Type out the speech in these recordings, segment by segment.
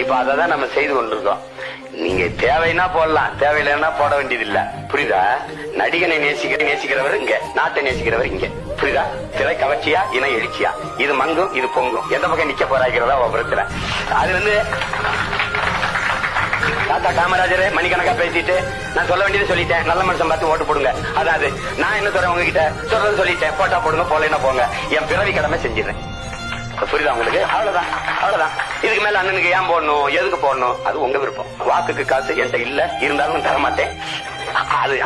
இப்ப அததான் நம்ம செய்து கொண்டிருக்கோம். நீங்க தேவைன்னா போடலாம், தேவையில்லைன்னா போட வேண்டியது இல்ல. புரியுதா? நடிகனை நேசிக்கிறவர் இங்க, நாட்டை நேசிக்கிறவர் இங்க. புரியுதா? திரை கவர்ச்சியா இன எழுச்சியா, இது மங்கும் இது பொங்கும், எந்த பக்கம் நிக்க போறாங்கிறதா பிரச்சனை. அது தாத்தா காமராஜர் மணிக்கணக்கா பேசிட்டு நான் சொல்ல வேண்டியது சொல்லிட்டேன், நல்ல மனுஷன் பார்த்து ஓட்டு போடுங்க. அதாவது நான் என்ன சொல்றேன் உங்ககிட்ட சொல்றது சொல்லிட்டேன், போட்டா போடுங்க, போலன்னா போங்க, என் பிறவி கடமை செஞ்சிடறேன். புரியுதா உங்களுக்கு? அவ்வளவுதான், அவ்வளவுதான். இதுக்கு மேல அண்ணனுக்கு ஏன் போடணும், எதுக்கு போடணும், அது உங்க விருப்பம். வாக்குக்கு காசு என்கிட்ட இல்ல, இருந்தாலும் தரமாட்டேன்.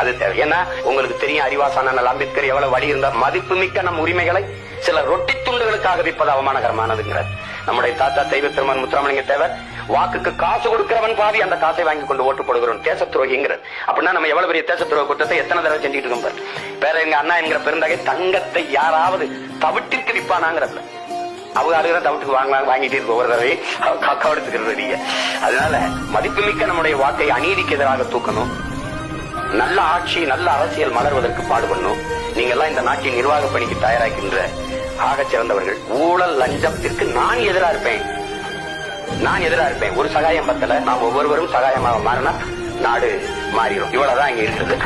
அது தேவை. ஏன்னா உங்களுக்கு தெரியும், அறிவாசான அம்பேத்கர் எவ்வளவு வழி இருந்தா மதிப்பு மிக்க நம் உரிமைகளை சில ரொட்டி துண்டுகளுக்காக விற்பது அவமானகரமானதுங்கிறார். நம்முடைய தாத்தா தெய்வ திருமன் முத்துராமலிங்க தேவர் வாக்குக்கு காசு கொடுக்கிறவன் பாவி, அந்த காசை வாங்கி கொண்டு ஓட்டு போடுகிறோம், தேச துரோகிங்கிறது. அப்படின்னா நம்ம எவ்வளவு பெரிய தேச துரோக குற்றத்தை எத்தனை தடவை செஞ்சுட்டு இருக்கோம். வேற எங்க அண்ணா என்கிற பெருந்தகை தங்கத்தை யாராவது தவிட்டிற்கு விற்பானாங்கிறதுல அவங்க ஆளுகிற தவிட்டுக்கு வாங்கிட்டு இருக்க ஒவ்வொரு தடவை காக்கா எடுத்துக்கிறது நீங்க. அதனால மதிப்புமிக்க நம்முடைய வாக்கை அநீதிக்கு எதிராக தூக்கணும். நல்ல ஆட்சி, நல்ல அரசியல் மலர்வதற்கு பாடுபடணும். நீங்க எல்லாம் இந்த நாட்டின் நிர்வாக பணிக்கு தயாராகின்ற ஆக சிறந்தவர்கள். ஊழல் லஞ்சத்திற்கு நான் எதிரா இருப்பேன். ஒரு சகாயம் பத்தல, நாம் ஒவ்வொருவரும் சகாயமாக மாறினா நாடு மாறிடும். இவ்வளவுதான் இங்க இருக்குது.